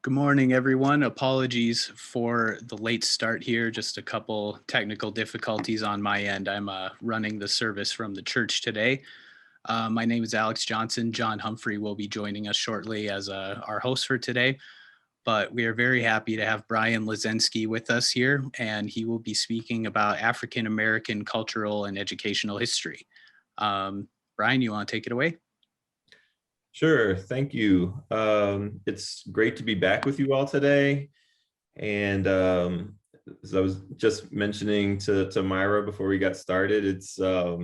Good morning, everyone. Apologies for the late start here. Just a couple technical difficulties on my end. I'm running the service from the church today. My name is Alex Johnson. John Humphrey will be joining us shortly as our host for today. But we are very happy to have Brian Lozenski with us here, and he will be speaking about African American cultural and educational history. Brian, you want to take it away? Sure, thank you. It's great to be back with you all today. And as I was just mentioning to Myra before we got started, it's, I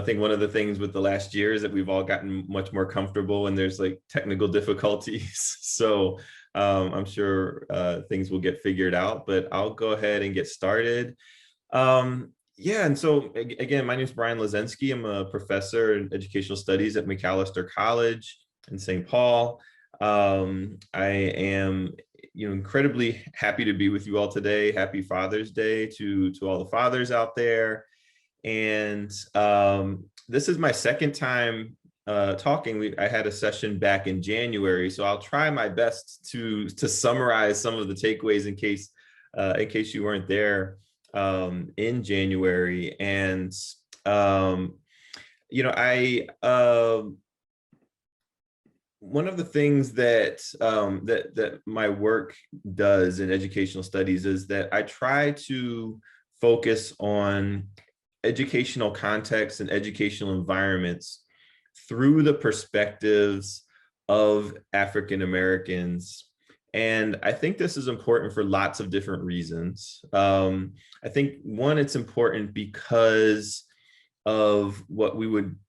think one of the things with the last year is that we've all gotten much more comfortable and there's like technical difficulties. So I'm sure things will get figured out, but I'll go ahead and get started. Yeah, and so again, my name is Brian Lozenski. I'm a professor in educational studies at McAllister College in St. Paul. I am, incredibly happy to be with you all today. Happy Father's Day to all the fathers out there. And this is my second time talking. I had a session back in January, so I'll try my best to summarize some of the takeaways in case you weren't there in January. And one of the things that that my work does in educational studies is that I try to focus on educational contexts and educational environments through the perspectives of African Americans. And I think this is important for lots of different reasons. I think one, it's important because of what we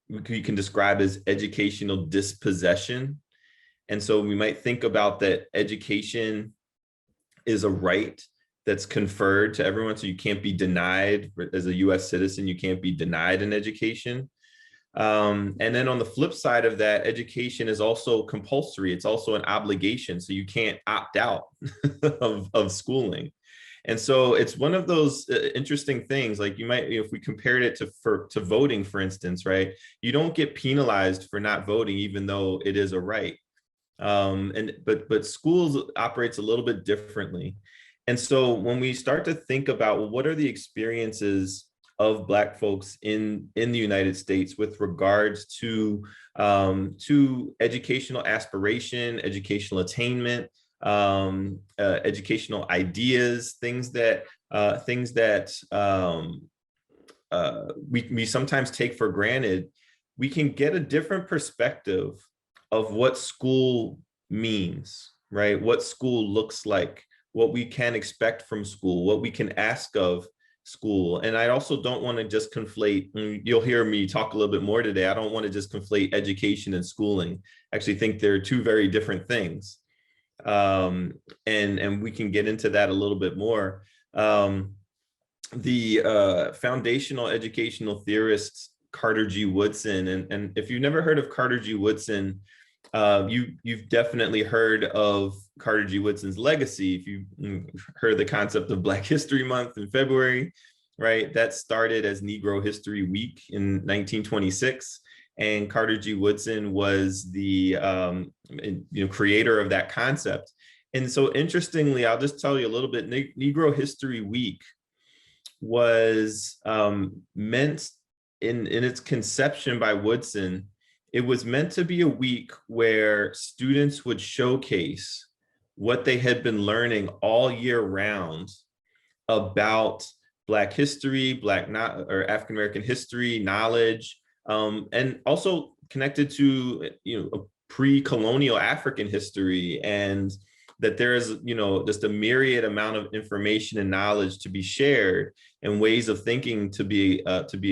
can describe as educational dispossession. And so we might think about that education is a right that's conferred to everyone. So you can't be denied as a US citizen, you can't be denied an education. And then on the flip side of that, education is also compulsory. It's also an obligation. So you can't opt out of schooling. And so it's one of those interesting things, like you might, if we compared it to voting, for instance, right? You don't get penalized for not voting, even though it is a right. But schools operates a little bit differently. And so when we start to think about, well, what are the experiences of Black folks in the United States with regards to educational aspiration, educational attainment, educational ideas, things that we sometimes take for granted, we can get a different perspective of what school means, right? What school looks like, what we can expect from school, what we can ask of school. And I also don't want to just conflate, you'll hear me talk a little bit more today, I don't want to just conflate education and schooling. I actually think they're two very different things. And we can get into that a little bit more. The foundational educational theorist, Carter G. Woodson, and if you've never heard of Carter G. Woodson, you've definitely heard of Carter G. Woodson's legacy. If you heard the concept of Black History Month in February, right? That started as Negro History Week in 1926. And Carter G. Woodson was the creator of that concept. And so interestingly, I'll just tell you a little bit, Negro History Week was meant in its conception by Woodson. It was meant to be a week where students would showcase what they had been learning all year round about Black history, or African American history, knowledge, and also connected to a pre-colonial African history, and that there is just a myriad amount of information and knowledge to be shared and ways of thinking to be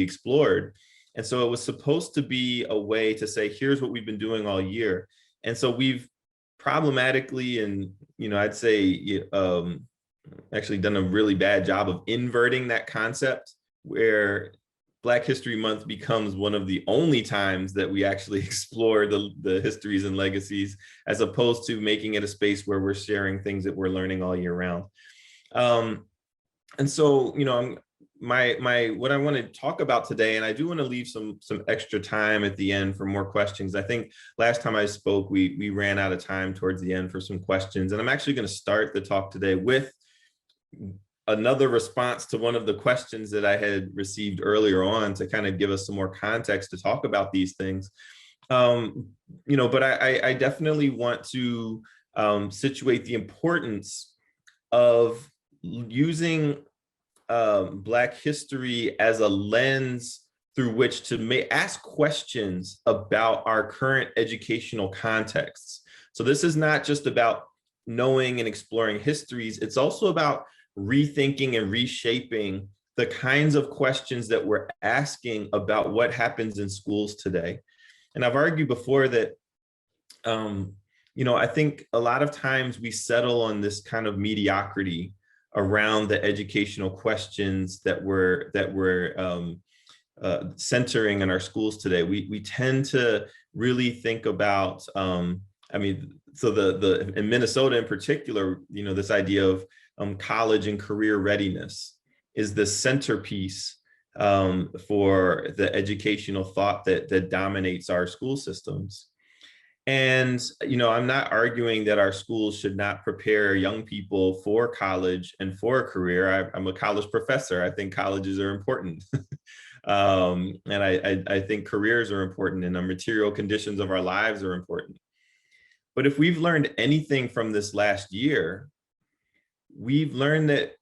explored. And so it was supposed to be a way to say, here's what we've been doing all year. And so we've problematically, and I'd say actually done a really bad job of inverting that concept, where Black History Month becomes one of the only times that we actually explore the histories and legacies, as opposed to making it a space where we're sharing things that we're learning all year round. And so, my what I want to talk about today, and I do want to leave some extra time at the end for more questions. I think last time I spoke, we ran out of time towards the end for some questions, and I'm actually going to start the talk today with another response to one of the questions that I had received earlier on to kind of give us some more context to talk about these things. But I definitely want to situate the importance of using Black history as a lens through which to ask questions about our current educational contexts. So this is not just about knowing and exploring histories, it's also about rethinking and reshaping the kinds of questions that we're asking about what happens in schools today. And I've argued before that, I think a lot of times we settle on this kind of mediocrity around the educational questions that we're centering in our schools today. We tend to really think about, in Minnesota in particular, this idea of college and career readiness is the centerpiece for the educational thought that dominates our school systems. And, I'm not arguing that our schools should not prepare young people for college and for a career. I'm a college professor. I think colleges are important. And I think careers are important and the material conditions of our lives are important. But if we've learned anything from this last year, we've learned that,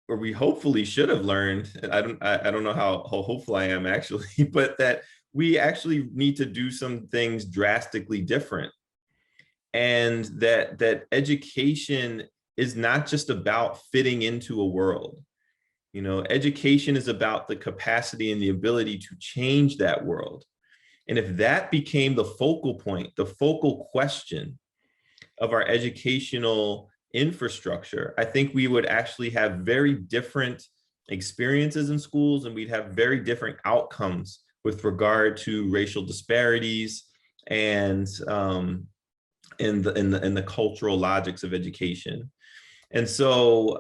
or we hopefully should have learned, and I don't know how hopeful I am actually, but that we actually need to do some things drastically different. And that education is not just about fitting into a world. Education is about the capacity and the ability to change that world. And if that became the focal point, the focal question of our educational infrastructure, I think we would actually have very different experiences in schools, and we'd have very different outcomes with regard to racial disparities and in the cultural logics of education. And so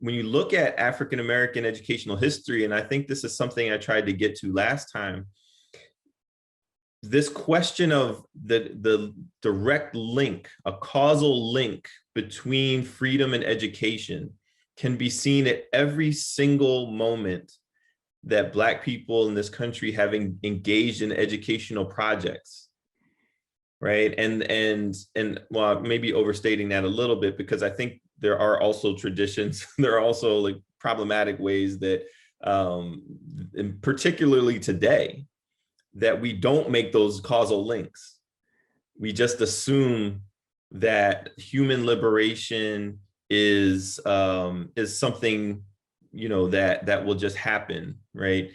when you look at African American educational history, and I think this is something I tried to get to last time, this question of the direct link, a causal link between freedom and education can be seen at every single moment that Black people in this country have engaged in educational projects, right? And well, maybe overstating that a little bit, because I think there are also traditions, there are also like problematic ways that, and particularly today, that we don't make those causal links. We just assume that human liberation is something that will just happen, right?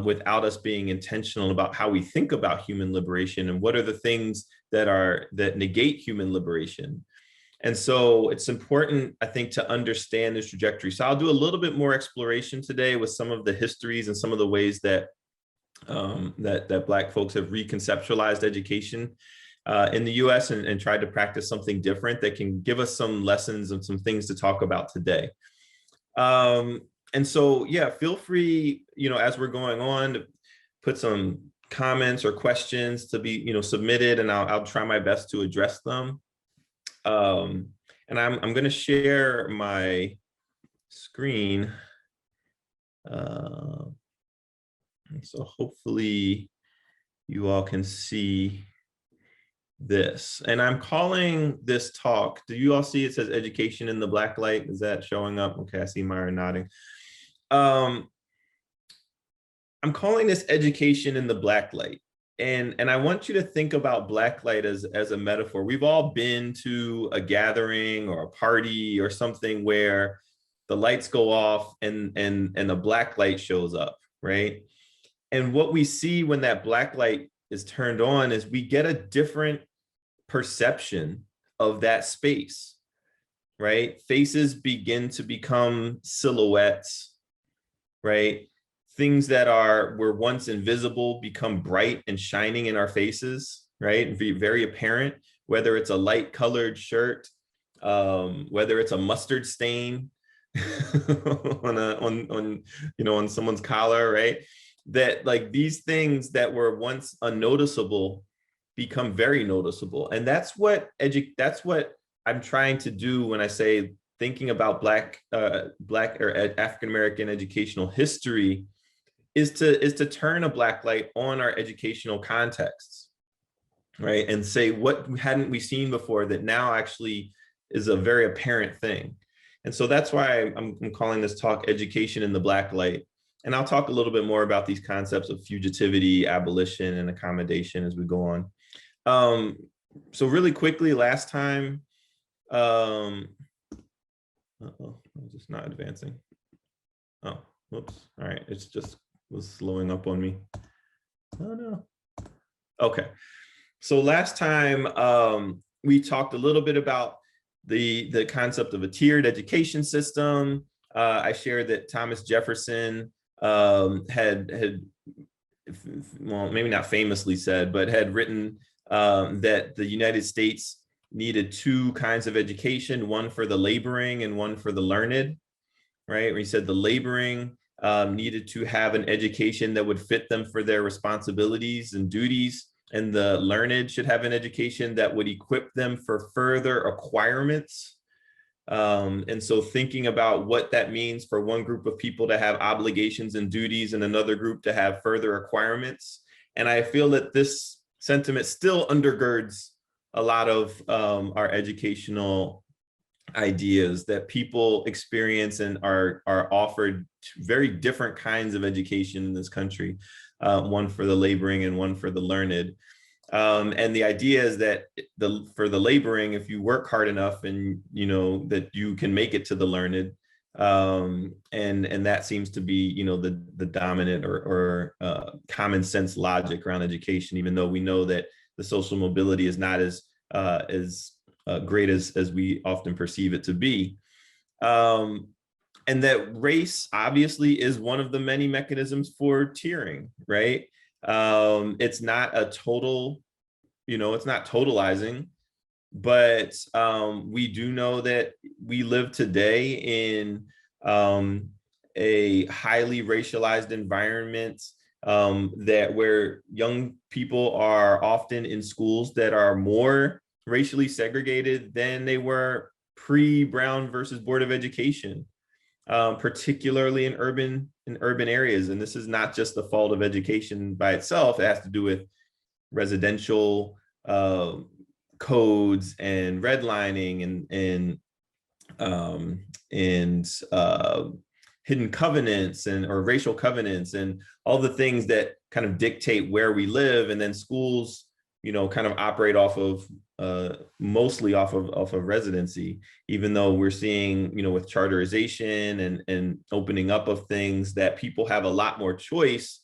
Without us being intentional about how we think about human liberation and what are the things that negate human liberation. And so it's important, I think, to understand this trajectory. So I'll do a little bit more exploration today with some of the histories and some of the ways that Black folks have reconceptualized education in the US and tried to practice something different that can give us some lessons and some things to talk about today. And so, yeah, feel free, as we're going on, to put some comments or questions to be, submitted, and I'll try my best to address them. And I'm going to share my screen. So hopefully you all can see this. And I'm calling this talk, do you all see it says education in the Black light? Is that showing up? Okay, I see Myra nodding. I'm calling this education in the Black light. And I want you to think about Black light as a metaphor. We've all been to a gathering or a party or something where the lights go off and the Black light shows up, right? And what we see when that Black light is turned on is we get a different perception of that space, right? Faces begin to become silhouettes, right? Things that were once invisible become bright and shining in our faces, right? And be very apparent, whether it's a light colored shirt, whether it's a mustard stain, on someone's collar, right? That like these things that were once unnoticeable become very noticeable. And that's what I'm trying to do when I say thinking about black or African American educational history is to turn a black light on our educational contexts, right? And say what hadn't we seen before that now actually is a very apparent thing. And so that's why I'm calling this talk Education in the Black Light. And I'll talk a little bit more about these concepts of fugitivity, abolition, and accommodation as we go on. So really quickly, last time, I'm just not advancing. Oh, whoops. All right, it's just was slowing up on me. Oh no. Okay. So last time we talked a little bit about the concept of a tiered education system. I shared that Thomas Jefferson had well, maybe not famously said, but had written that the United States needed two kinds of education, one for the laboring and one for the learned, right? Where he said the laboring needed to have an education that would fit them for their responsibilities and duties, and the learned should have an education that would equip them for further acquirements. And so thinking about what that means for one group of people to have obligations and duties and another group to have further requirements. And I feel that this sentiment still undergirds a lot of our educational ideas, that people experience and are offered very different kinds of education in this country, one for the laboring and one for the learned. And the idea is that for the laboring, if you work hard enough and that you can make it to the learned, and that seems to be the dominant or common sense logic around education, even though we know that the social mobility is not as great as we often perceive it to be. And that race obviously is one of the many mechanisms for tiering, right? It's not a total, it's not totalizing, but we do know that we live today in a highly racialized environment, that where young people are often in schools that are more racially segregated than they were pre-Brown versus Board of Education, particularly in urban areas. And this is not just the fault of education by itself. It has to do with residential codes and redlining and hidden covenants or racial covenants and all the things that kind of dictate where we live. And then schools, kind of operate off of mostly off of residency, even though we're seeing, with charterization and opening up of things, that people have a lot more choice,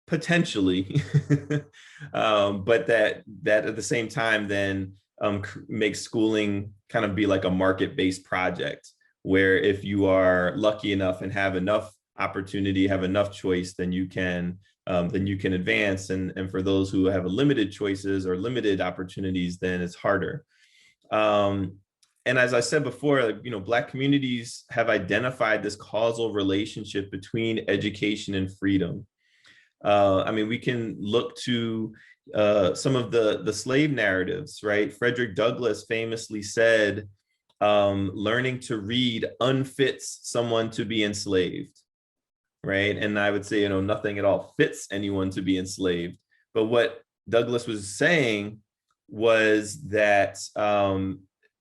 potentially, but that at the same time then makes schooling kind of be like a market-based project, where if you are lucky enough and have enough opportunity, have enough choice, then you can advance. And for those who have limited choices or limited opportunities, then it's harder. And as I said before, Black communities have identified this causal relationship between education and freedom. We can look to some of the slave narratives, right? Frederick Douglass famously said, learning to read unfits someone to be enslaved, right? And I would say, nothing at all fits anyone to be enslaved. But what Douglass was saying was that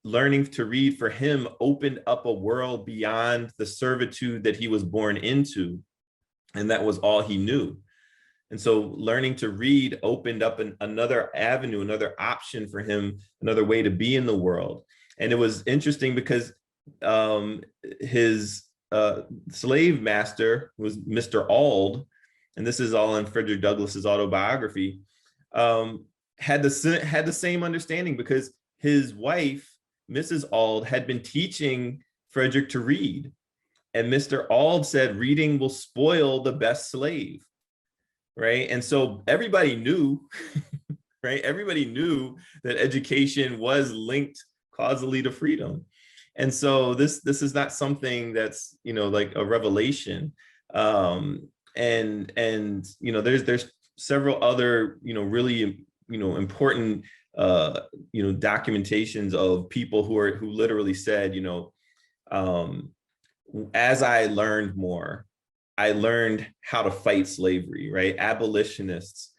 learning to read for him opened up a world beyond the servitude that he was born into. And that was all he knew. And so learning to read opened up another avenue, another option for him, another way to be in the world. And it was interesting because his slave master was Mr. Auld, and this is all in Frederick Douglass's autobiography, had the same understanding, because his wife, Mrs. Auld, had been teaching Frederick to read. And Mr. Auld said, reading will spoil the best slave. Right. And so everybody knew, right? Everybody knew that education was linked causally to freedom. And so this is not something that's, like a revelation. There's several other, really, important, documentations of people who literally said, um, as I learned more, I learned how to fight slavery, right? Abolitionists,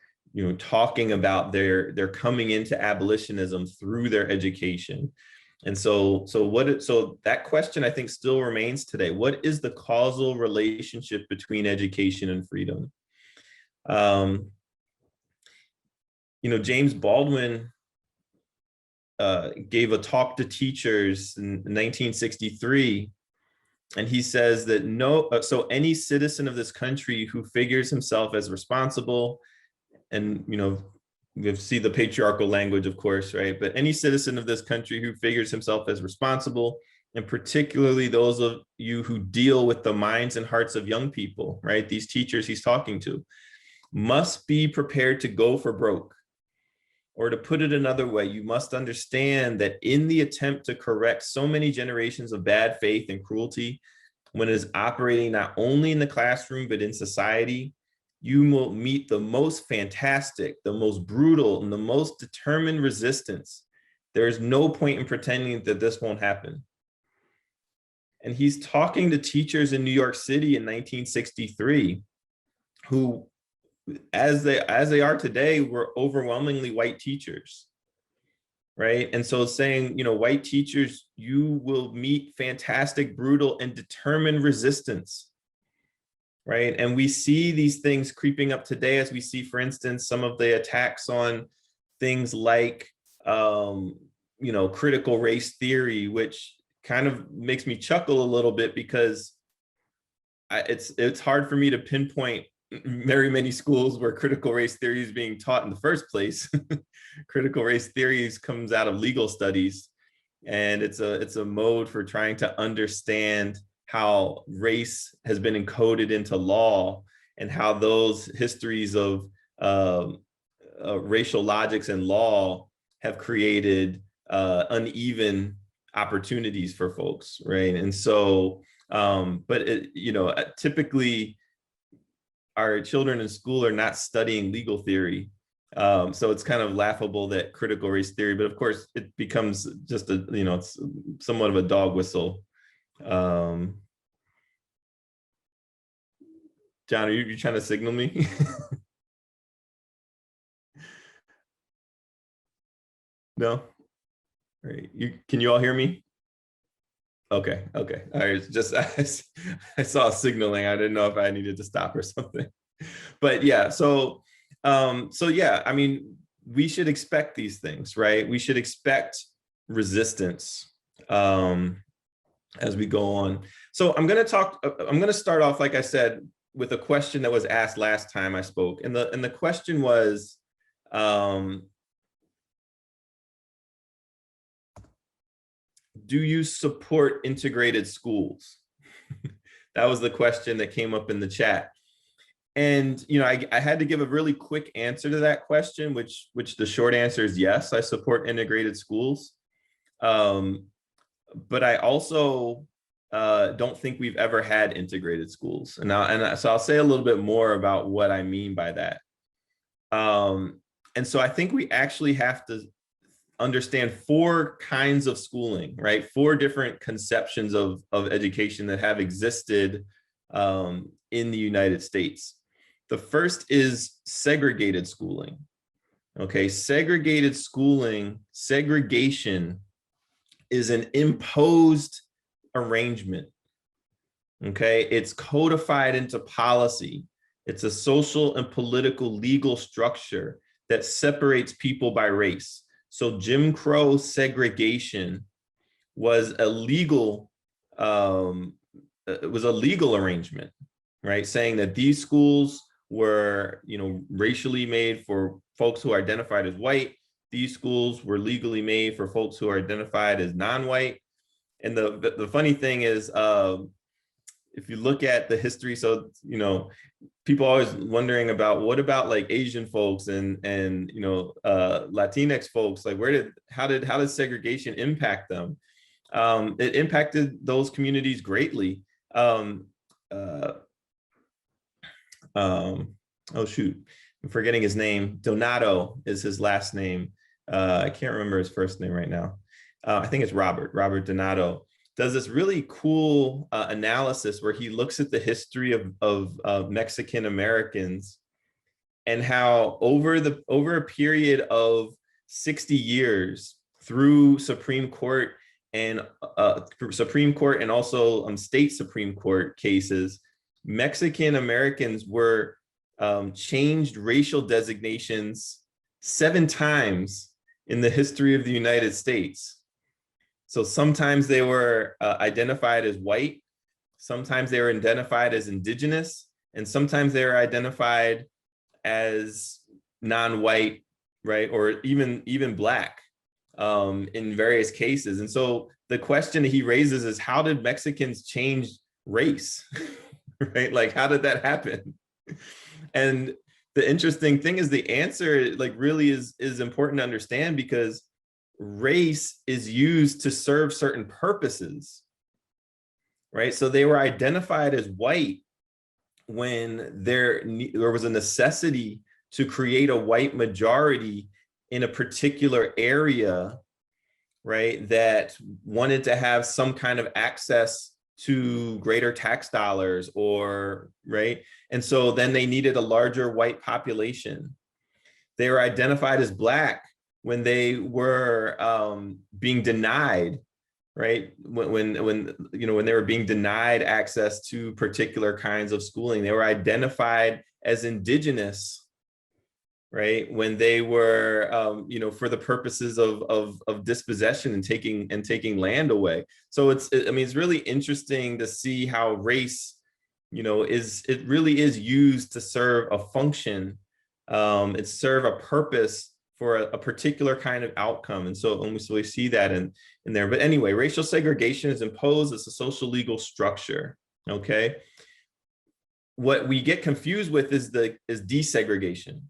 talking about their coming into abolitionism through their education. And so that question, I think, still remains today. What is the causal relationship between education and freedom? James Baldwin gave a talk to teachers in 1963, and he says that so any citizen of this country who figures himself as responsible, and we see the patriarchal language, of course, right? But any citizen of this country who figures himself as responsible, and particularly those of you who deal with the minds and hearts of young people, right? These teachers he's talking to, must be prepared to go for broke. Or to put it another way, you must understand that in the attempt to correct so many generations of bad faith and cruelty, when it is operating not only in the classroom, but in society, you will meet the most fantastic, the most brutal, and the most determined resistance. There is no point in pretending that this won't happen. And he's talking to teachers in New York City in 1963, who, as they are today, were overwhelmingly white teachers, right? And so saying, white teachers, you will meet fantastic, brutal, and determined resistance, right? And we see these things creeping up today, as we see, for instance, some of the attacks on things like, critical race theory, which kind of makes me chuckle a little bit, because it's hard for me to pinpoint very many schools where critical race theory is being taught in the first place. Critical race theories comes out of legal studies, and it's a mode for trying to understand how race has been encoded into law, and how those histories of racial logics and law have created uneven opportunities for folks, right? And so, typically, our children in school are not studying legal theory. So it's kind of laughable that critical race theory, but of course it becomes just it's somewhat of a dog whistle. John, are you trying to signal me? No? All right. Can you all hear me? Okay. All right. Just I saw signaling. I didn't know if I needed to stop or something. But yeah, yeah, I mean, we should expect these things, right? We should expect resistance as we go on. So I'm going to start off, like I said, with a question that was asked last time I spoke. And the question was, do you support integrated schools? That was the question that came up in the chat. And, I had to give a really quick answer to that question, which the short answer is yes, I support integrated schools. But I also don't think we've ever had integrated schools. So I'll say a little bit more about what I mean by that. And so I think we actually have to understand 4 kinds of schooling, right? 4 different conceptions of education that have existed in the United States. The first is segregated schooling. Okay, segregated schooling, segregation is an imposed arrangement. Okay, it's codified into policy. It's a social and political legal structure that separates people by race. So Jim Crow segregation was a legal arrangement, right? Saying that these schools were, racially made for folks who identified as white. These schools were legally made for folks who are identified as non-white. And the funny thing is, if you look at the history, so, people always wondering about what about like Asian folks and Latinx folks, like how did segregation impact them? it impacted those communities greatly. Um, uh, oh shoot, I'm forgetting his name. Donato is his last name. I can't remember his first name right now. I think it's Robert Donato does this really cool analysis where he looks at the history of Mexican Americans and how over a period of 60 years through Supreme Court and also state Supreme Court cases, Mexican Americans were changed racial designations 7 times in the history of the United States. So sometimes they were identified as white, sometimes they were identified as indigenous, and sometimes they were identified as non-white, right, or even black in various cases. And so the question he raises is, how did Mexicans change race, right? Like, how did that happen? And the interesting thing is the answer like really is important to understand, because race is used to serve certain purposes, right? So they were identified as white when there was a necessity to create a white majority in a particular area, right, that wanted to have some kind of access to greater tax dollars, or right. And so then they needed a larger white population. They were identified as black when they were being denied, right? When they were being denied access to particular kinds of schooling. They were identified as indigenous, right? When they were, for the purposes of dispossession and taking land away. So it's really interesting to see how race, it really is used to serve a function. It serve a purpose for a particular kind of outcome. And so we see that in there. But anyway, racial segregation is imposed as a social legal structure, okay? What we get confused with is desegregation,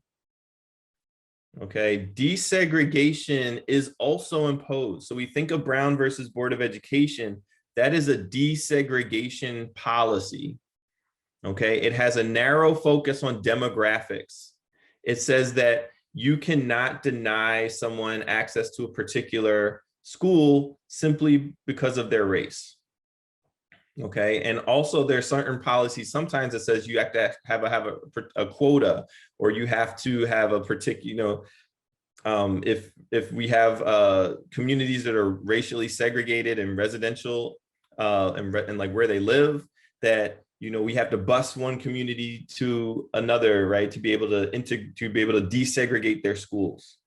okay? Desegregation is also imposed. So we think of Brown versus Board of Education, that is a desegregation policy, okay? It has a narrow focus on demographics. It says that you cannot deny someone access to a particular school simply because of their race. Okay, and also there's certain policies sometimes that says you have to have a quota, or you have to have a particular, if we have communities that are racially segregated and residential and like where they live, that we have to bus one community to another, right, to be able to desegregate their schools.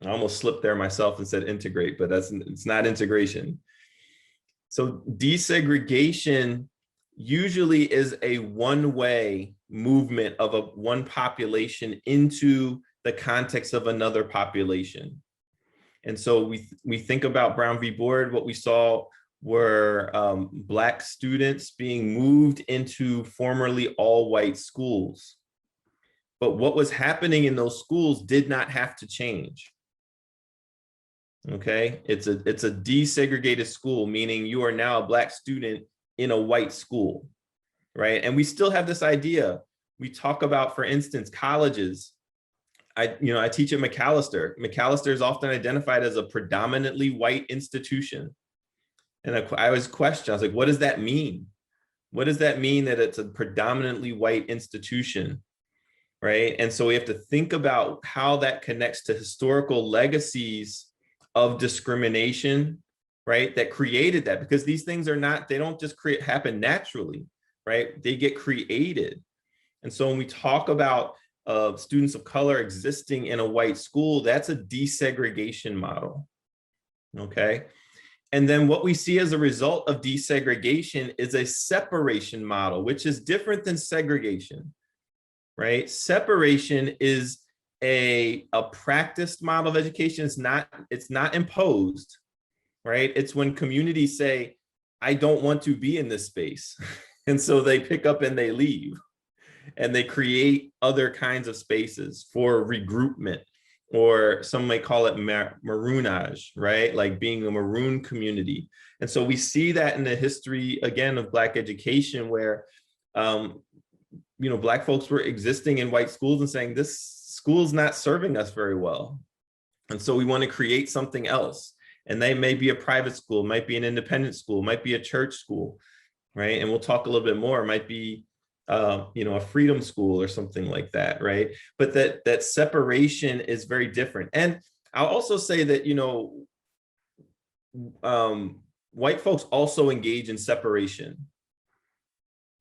I almost slipped there myself and said integrate, but it's not integration. So desegregation usually is a one-way movement of one population into the context of another population. And so we think about Brown v. Board, what we saw were Black students being moved into formerly all-white schools. But what was happening in those schools did not have to change. Okay, it's a desegregated school, meaning you are now a Black student in a white school, right? And we still have this idea. We talk about, for instance, colleges. I teach at Macalester. Macalester is often identified as a predominantly white institution. And I was questioned, I was like, what does that mean? What does that mean that it's a predominantly white institution, right? And so we have to think about how that connects to historical legacies of discrimination, right? That created that, because these things they don't just happen naturally, right? They get created. And so when we talk about students of color existing in a white school, that's a desegregation model, okay? And then what we see as a result of desegregation is a separation model, which is different than segregation, right? Separation is a practiced model of education. It's not imposed, right? It's when communities say, I don't want to be in this space. And so they pick up and they leave, and they create other kinds of spaces for regroupment or some may call it maroonage, right? Like being a maroon community. And so we see that in the history, again, of Black education, where, Black folks were existing in white schools and saying, this school's not serving us very well. And so we want to create something else. And they may be a private school, might be an independent school, might be a church school, right? And we'll talk a little bit more, it might be a freedom school or something like that, right? But that separation is very different. And I'll also say that, white folks also engage in separation,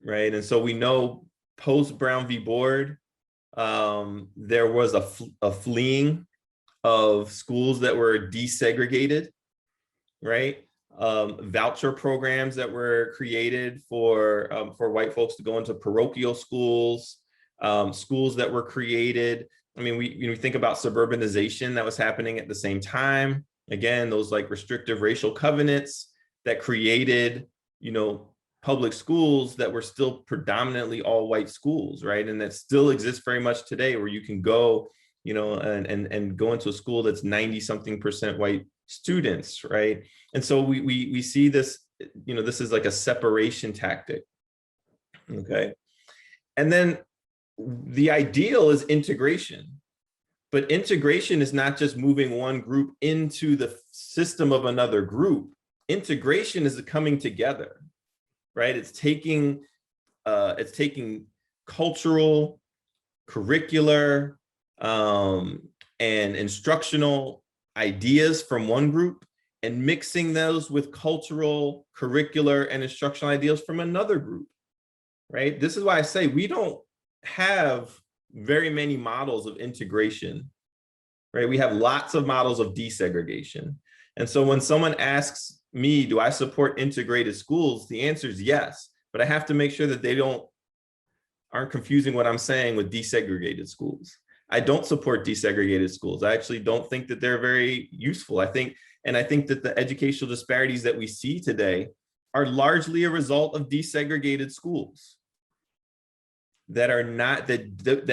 right? And so we know post Brown v. Board, there was a fleeing of schools that were desegregated, right? Voucher programs that were created for white folks to go into parochial schools, schools that were created. I mean, we think about suburbanization that was happening at the same time. Again, those like restrictive racial covenants that created, public schools that were still predominantly all white schools, right? And that still exists very much today, where you can go, and go into a school that's 90-something% white students, right? And so we see this, this is like a separation tactic, okay? And then the ideal is integration, but integration is not just moving one group into the system of another group. Integration is the coming together, right? It's taking cultural, curricular, and instructional ideas from one group and mixing those with cultural, curricular, and instructional ideas from another group, right? This is why I say we don't have very many models of integration, right? We have lots of models of desegregation. And so when someone asks me, do I support integrated schools? The answer is yes, but I have to make sure that they aren't confusing what I'm saying with desegregated schools. I don't support desegregated schools. I actually don't think that they're very useful. I think that the educational disparities that we see today are largely a result of desegregated schools that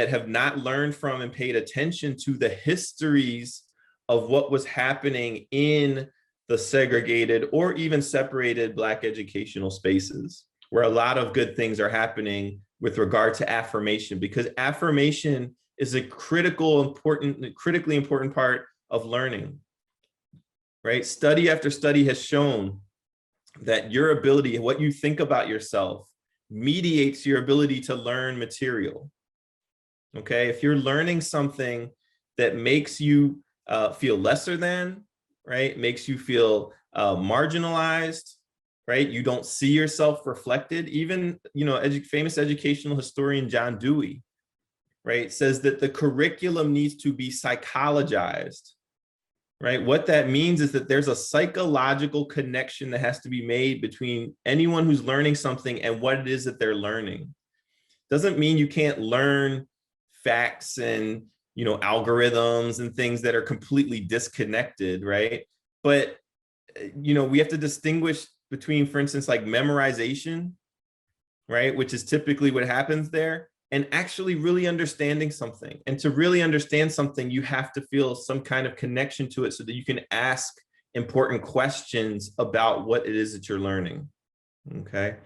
have not learned from and paid attention to the histories of what was happening in the segregated or even separated Black educational spaces, where a lot of good things are happening with regard to affirmation, because affirmation is a critically important part of learning, right? Study after study has shown that your ability, what you think about yourself, mediates your ability to learn material, okay? If you're learning something that makes you feel lesser than, right? Makes you feel marginalized, right? You don't see yourself reflected. Even, famous educational historian John Dewey, right, says that the curriculum needs to be psychologized, right? What that means is that there's a psychological connection that has to be made between anyone who's learning something and what it is that they're learning. Doesn't mean you can't learn facts and, algorithms and things that are completely disconnected, right? But, we have to distinguish between, for instance, like memorization, right, which is typically what happens there, and actually really understanding something. And to really understand something, you have to feel some kind of connection to it so that you can ask important questions about what it is that you're learning, okay?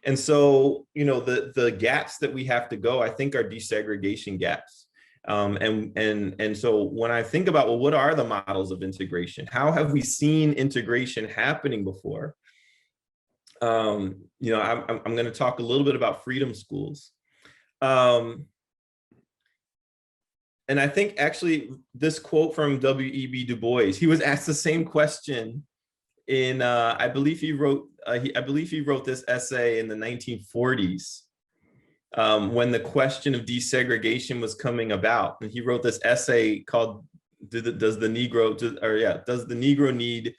And so, the gaps that we have to go, I think, are desegregation gaps. And so when I think about, well, what are the models of integration? How have we seen integration happening before? I'm going to talk a little bit about freedom schools. And I think actually this quote from W.E.B. Du Bois, he was asked the same question in, I believe he wrote this essay in the 1940s, when the question of desegregation was coming about. And he wrote this essay called, does the Negro need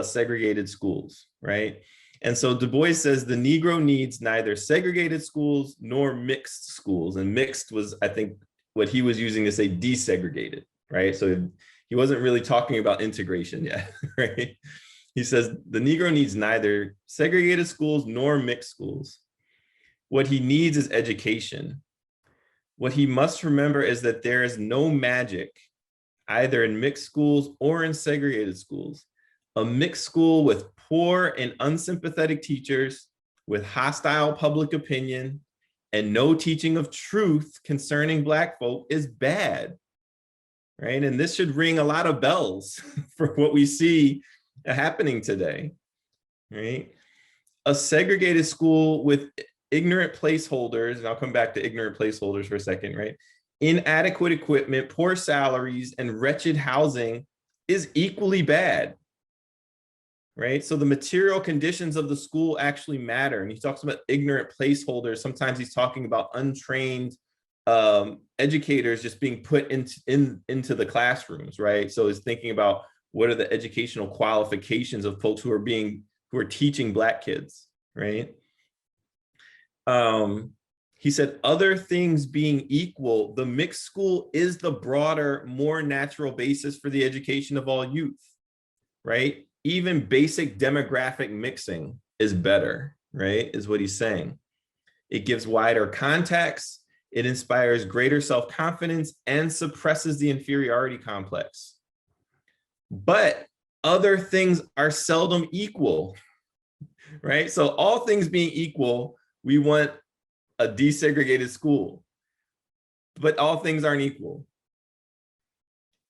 segregated schools, right? And so Du Bois says the Negro needs neither segregated schools nor mixed schools. And mixed was, I think, what he was using to say desegregated, right? So he wasn't really talking about integration yet, right? He says the Negro needs neither segregated schools nor mixed schools. What he needs is education. What he must remember is that there is no magic either in mixed schools or in segregated schools. A mixed school with poor and unsympathetic teachers, with hostile public opinion, and no teaching of truth concerning Black folk is bad, right? And this should ring a lot of bells for what we see happening today, right? A segregated school with ignorant placeholders, and I'll come back to ignorant placeholders for a second, right? Inadequate equipment, poor salaries, and wretched housing is equally bad, right? So the material conditions of the school actually matter. And he talks about ignorant placeholders. Sometimes he's talking about untrained educators just being put into the classrooms, right? So he's thinking about what are the educational qualifications of folks who are teaching Black kids, right? He said, other things being equal, the mixed school is the broader, more natural basis for the education of all youth, right? Even basic demographic mixing is better, right? Is what he's saying. It gives wider context, it inspires greater self-confidence, and suppresses the inferiority complex. But other things are seldom equal, right? So all things being equal, we want a desegregated school, but all things aren't equal.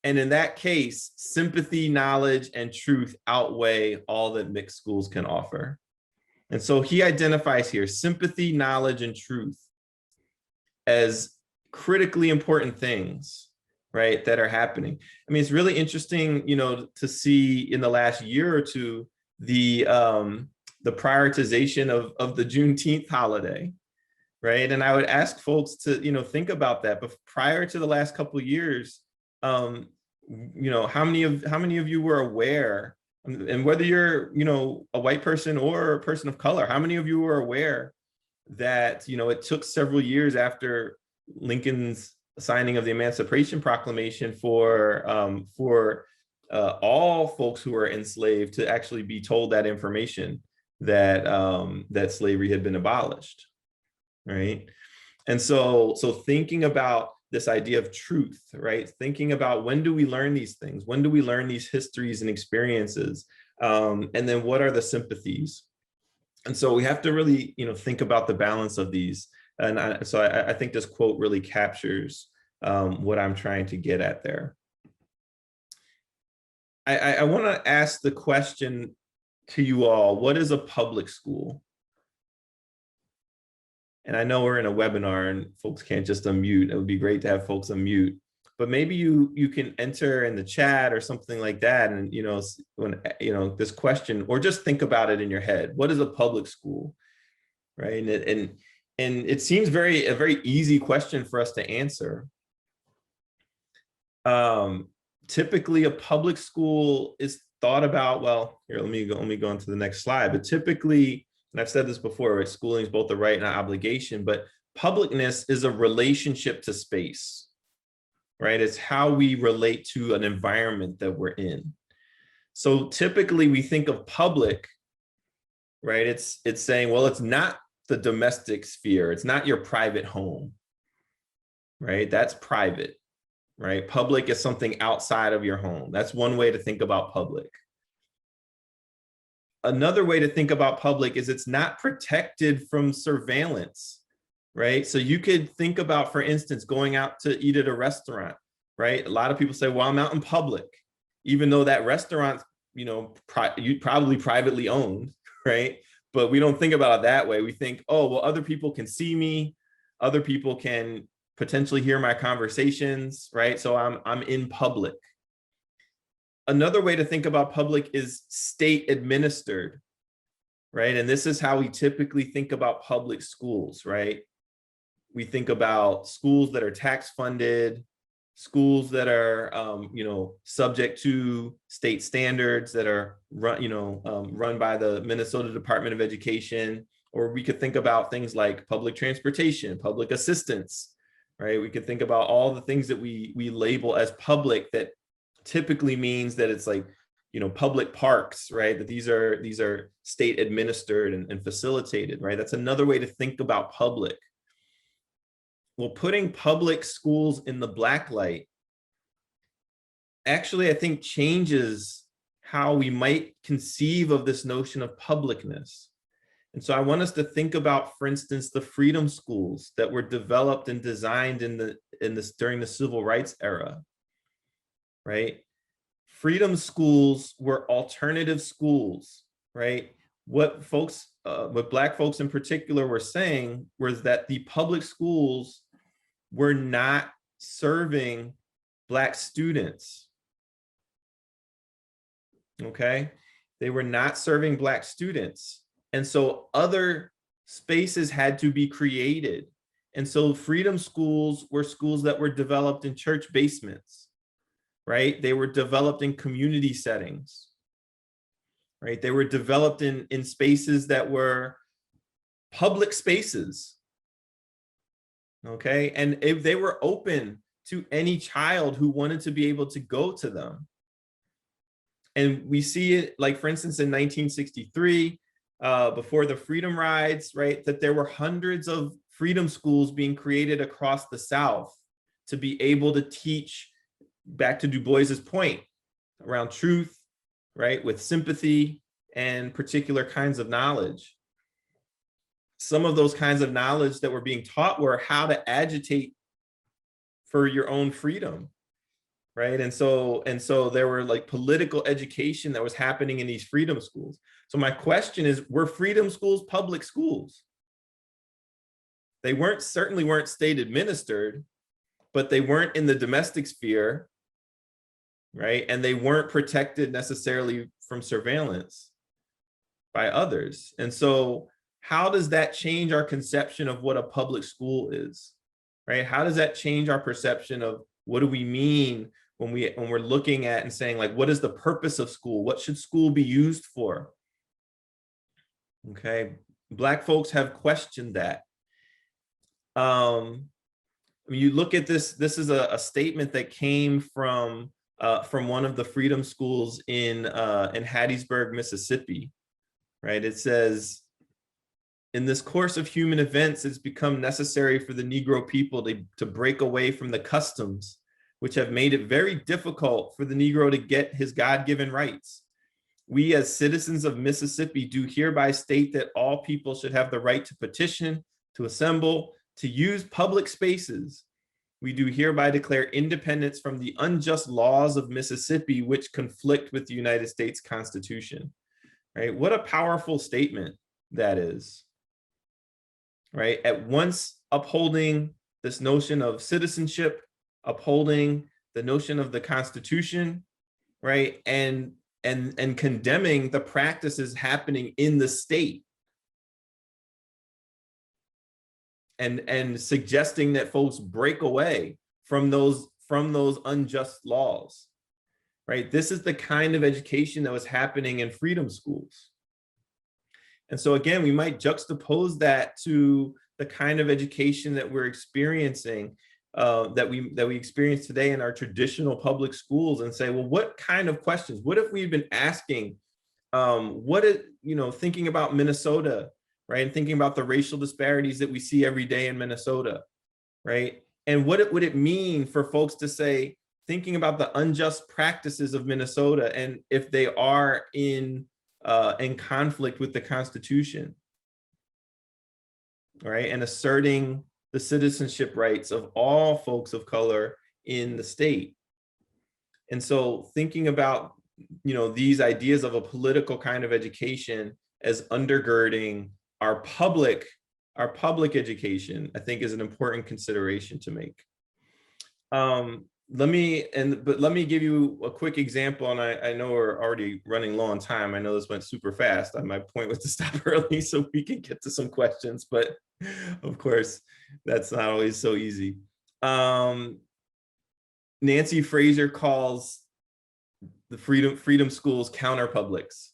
And in that case, sympathy, knowledge, and truth outweigh all that mixed schools can offer. And so he identifies here sympathy, knowledge, and truth as critically important things, right, that are happening. I mean, it's really interesting, you know, to see in the last year or two, the prioritization of the Juneteenth holiday, right? And I would ask folks to, you know, think about that. But prior to the last couple of years, you know, how many of you were aware, and whether you're, you know, a white person or a person of color, how many of you were aware that, you know, it took several years after Lincoln's signing of the Emancipation Proclamation for all folks who were enslaved to actually be told that information, that that slavery had been abolished, right? And so thinking about this idea of truth, right? Thinking about, when do we learn these things? When do we learn these histories and experiences? And then what are the sympathies? And so we have to really, you know, think about the balance of these. And I think this quote really captures what I'm trying to get at there. I want to ask the question to you all: what is a public school? And I know we're in a webinar and folks can't just unmute. It would be great to have folks unmute, but maybe you can enter in the chat or something like that. And, you know, when, you know, this question, or just think about it in your head. What is a public school, right? And it seems a very easy question for us to answer. Typically a public school is thought about, well, here, let me go on to the next slide. But typically, and I've said this before, right, schooling is both a right and an obligation, but publicness is a relationship to space, right? It's how we relate to an environment that we're in. So typically we think of public, right? It's saying, well, it's not the domestic sphere. It's not your private home, right? That's private, right? Public is something outside of your home. That's one way to think about public. Another way to think about public is it's not protected from surveillance, right? So you could think about, for instance, going out to eat at a restaurant, right? A lot of people say, well, I'm out in public, even though that restaurant's, you know, probably privately owned, right? But we don't think about it that way. We think, oh, well, other people can see me. Other people can potentially hear my conversations, right? So I'm in public. Another way to think about public is state administered, right? And this is how we typically think about public schools, right? We think about schools that are tax funded, schools that are, you know, subject to state standards, that are run by the Minnesota Department of Education. Or we could think about things like public transportation, public assistance, right? We could think about all the things that we label as public, that typically means that it's like, you know, public parks, right? That these are state administered and facilitated, right? That's another way to think about public. Well, putting public schools in the black light actually, I think, changes how we might conceive of this notion of publicness. And so I want us to think about, for instance, the freedom schools that were developed and designed during the civil rights era, right? Freedom schools were alternative schools, right? What Black folks in particular were saying was that the public schools were not serving Black students. Okay, they were not serving Black students. And so other spaces had to be created. And so freedom schools were schools that were developed in church basements, right? They were developed in community settings, right? They were developed in spaces that were public spaces, okay? And if they were open to any child who wanted to be able to go to them. And we see it, like, for instance, in 1963, before the Freedom Rides, right, that there were hundreds of freedom schools being created across the South to be able to teach, back to Du Bois's point, around truth, right, with sympathy and particular kinds of knowledge. Some of those kinds of knowledge that were being taught were how to agitate for your own freedom, right? And so there were like political education that was happening in these freedom schools. So my question is, were freedom schools public schools? They certainly weren't state administered, but they weren't in the domestic sphere, right? And they weren't protected necessarily from surveillance by others. And so how does that change our conception of what a public school is, right? How does that change our perception of what do we mean when we're looking at and saying, like, what is the purpose of school? What should school be used for? Okay, Black folks have questioned that. When you look at this, this is a statement that came from one of the freedom schools in Hattiesburg, Mississippi, right? It says, in this course of human events, it's become necessary for the Negro people to break away from the customs which have made it very difficult for the Negro to get his God-given rights. We as citizens of Mississippi do hereby state that all people should have the right to petition, to assemble, to use public spaces. We do hereby declare independence from the unjust laws of Mississippi which conflict with the United States Constitution, right? What a powerful statement that is, right? At once upholding this notion of citizenship, upholding the notion of the Constitution, right? And condemning the practices happening in the state. And suggesting that folks break away from those unjust laws, right? This is the kind of education that was happening in freedom schools. And so again, we might juxtapose that to the kind of education that we're experiencing, that we experience today in our traditional public schools, and say, well, what kind of questions? What if we've been asking, thinking about Minnesota, right? And thinking about the racial disparities that we see every day in Minnesota, right? And what would it mean for folks to say, thinking about the unjust practices of Minnesota, and if they are in conflict with the Constitution, right? And asserting the citizenship rights of all folks of color in the state. And so thinking about, these ideas of a political kind of education as undergirding our public education, I think, is an important consideration to make. Let me give you a quick example, and I know we're already running low on time. I know this went super fast. My point was to stop early so we can get to some questions, but of course, that's not always so easy. Nancy Fraser calls the freedom schools counter publics,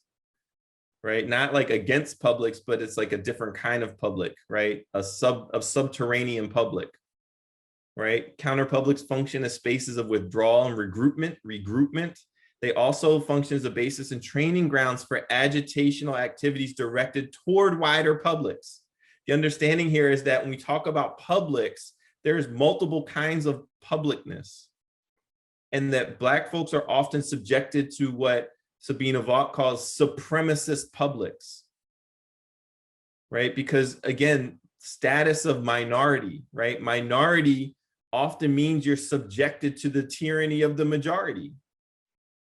right? Not like against publics, but it's like a different kind of public, right? A subterranean public, right? Counter publics function as spaces of withdrawal and regroupment. They also function as a basis and training grounds for agitational activities directed toward wider publics. The understanding here is that when we talk about publics, there's multiple kinds of publicness, and that Black folks are often subjected to what Sabina Vaught calls supremacist publics, right? Because again, status of minority, right? Minority often means you're subjected to the tyranny of the majority,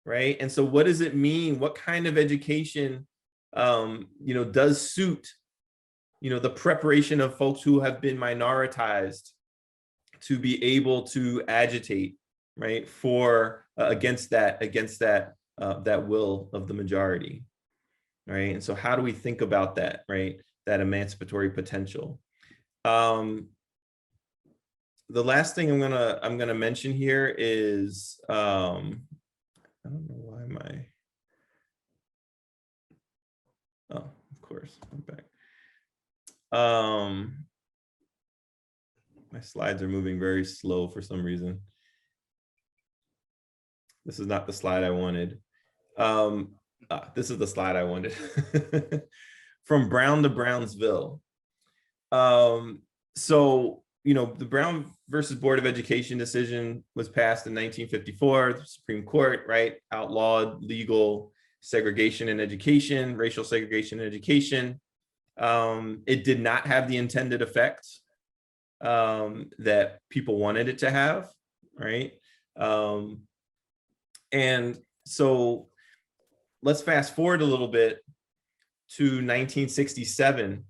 right? And so what does it mean? What kind of education, does suit, the preparation of folks who have been minoritized to be able to agitate, right, for against that will of the majority, right? And so how do we think about that, right? That emancipatory potential. The last thing I'm gonna mention here is I don't know why oh, of course, I'm back. My slides are moving very slow for some reason. This is not the slide I wanted. This is the slide I wanted. From Brown to Brownsville. So, the Brown versus Board of Education decision was passed in 1954. The Supreme Court, right, outlawed legal segregation in education, racial segregation in education. It did not have the intended effect that people wanted it to have, right? And so let's fast forward a little bit to 1967.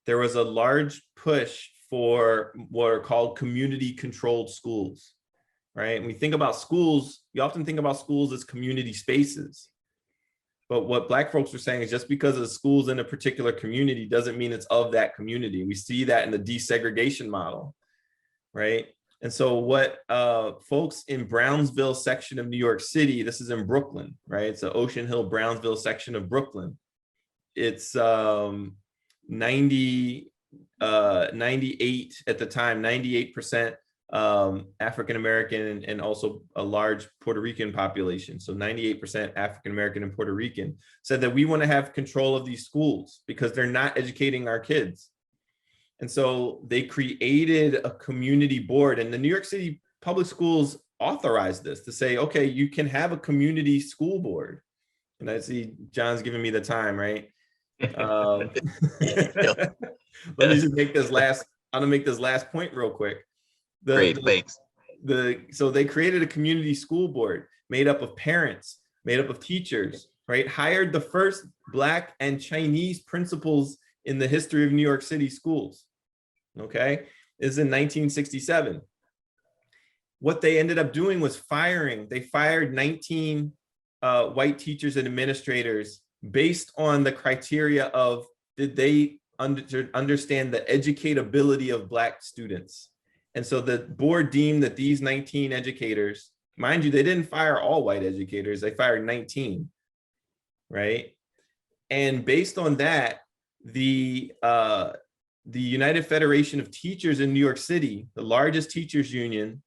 There was a large push for what are called community controlled schools, right? And we think about schools, you often think about schools as community spaces. But what Black folks are saying is just because the school's in a particular community doesn't mean it's of that community. We see that in the desegregation model, right? And so what folks in Brownsville section of New York City, this is in Brooklyn, right? It's the Ocean Hill, Brownsville section of Brooklyn. It's 98 at the time, 98% African-American and also a large Puerto Rican population. So 98% African-American and Puerto Rican said that we want to have control of these schools because they're not educating our kids. And so they created a community board, and the New York City public schools authorized this to say, okay, you can have a community school board. And I see John's giving me the time, right? Let me just make this last, I'm gonna make this last point real quick. Great, thanks. So they created a community school board made up of parents, made up of teachers, right? Hired the first Black and Chinese principals in the history of New York City schools, okay? This is in 1967. What they ended up doing was they fired 19 white teachers and administrators based on the criteria of, did they understand the educatability of Black students? And so the board deemed that these 19 educators, mind you, they didn't fire all white educators, they fired 19, right? And based on that, the United Federation of Teachers in New York City, the largest teachers union,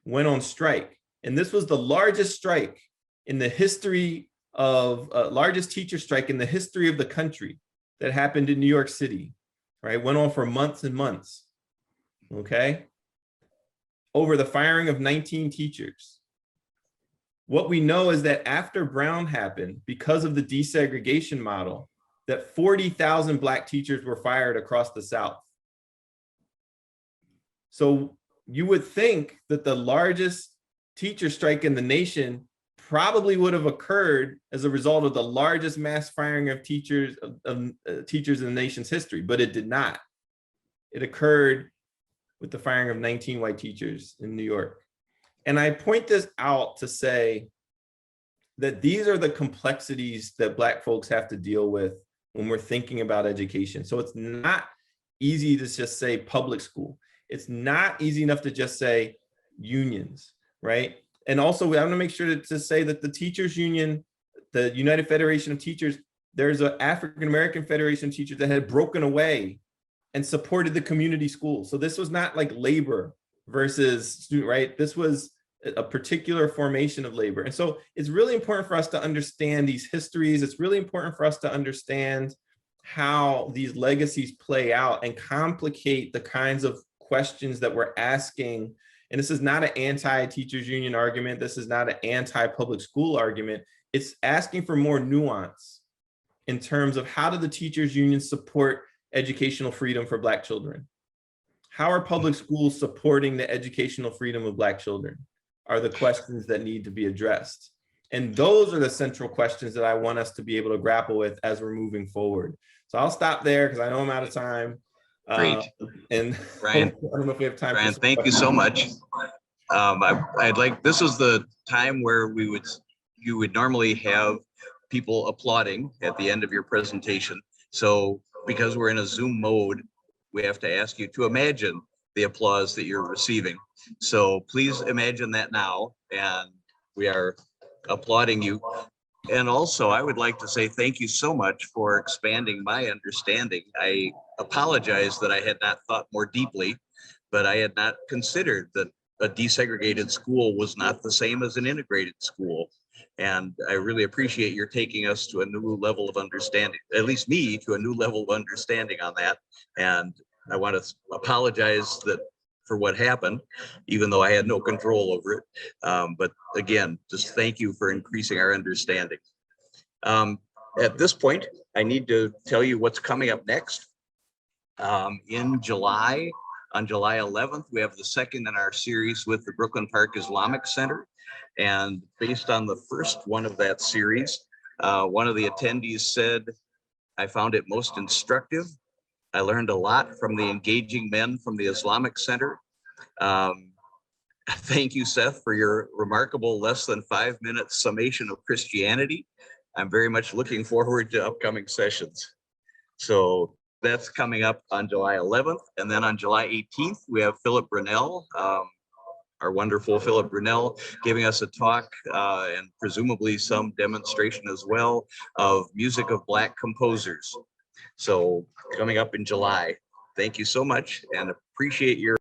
went on strike. And this was the largest strike in the history of, largest teacher strike in the history of the country that happened in New York City, right? Went on for months and months, okay? Over the firing of 19 teachers. What we know is that after Brown happened, because of the desegregation model, that 40,000 Black teachers were fired across the South. So you would think that the largest teacher strike in the nation probably would have occurred as a result of the largest mass firing of teachers teachers in the nation's history, but it did not. It occurred with the firing of 19 white teachers in New York. And I point this out to say that these are the complexities that Black folks have to deal with when we're thinking about education. So it's not easy to just say public school. It's not easy enough to just say unions, right? And also, we want to make sure to say that the teachers union, the United Federation of Teachers, there's an African-American Federation of Teachers that had broken away and supported the community schools. So this was not like labor versus student, right? This was a particular formation of labor. And so it's really important for us to understand these histories. It's really important for us to understand how these legacies play out and complicate the kinds of questions that we're asking And this is not an anti-teachers union argument. This is not an anti-public school argument. It's asking for more nuance in terms of how do the teachers union support educational freedom for Black children? How are public schools supporting the educational freedom of Black children? Are the questions that need to be addressed. And those are the central questions that I want us to be able to grapple with as we're moving forward. So I'll stop there because I know I'm out of time. Great. And Ryan, I don't know if we have time. Ryan, thank you so much. I'd like, this is the time where you would normally have people applauding at the end of your presentation. So because we're in a Zoom mode, we have to ask you to imagine the applause that you're receiving. So please imagine that now, and we are applauding you. And also, I would like to say thank you so much for expanding my understanding. I apologize that I had not thought more deeply, but I had not considered that a desegregated school was not the same as an integrated school. And I really appreciate your taking us to a new level of understanding, at least me, to a new level of understanding on that. And I want to apologize for what happened, even though I had no control over it. But again, just thank you for increasing our understanding. At this point, I need to tell you what's coming up next. In July, on July 11th, we have the second in our series with the Brooklyn Park Islamic Center. And based on the first one of that series, one of the attendees said, "I found it most instructive. I learned a lot from the engaging men from the Islamic Center. Thank you, Seth, for your remarkable less than 5-minute summation of Christianity. I'm very much looking forward to upcoming sessions." So that's coming up on July 11th. And then on July 18th, we have Philip Brunel, our wonderful Philip Brunel, giving us a talk and presumably some demonstration as well of music of Black composers. So coming up in July. Thank you so much and appreciate your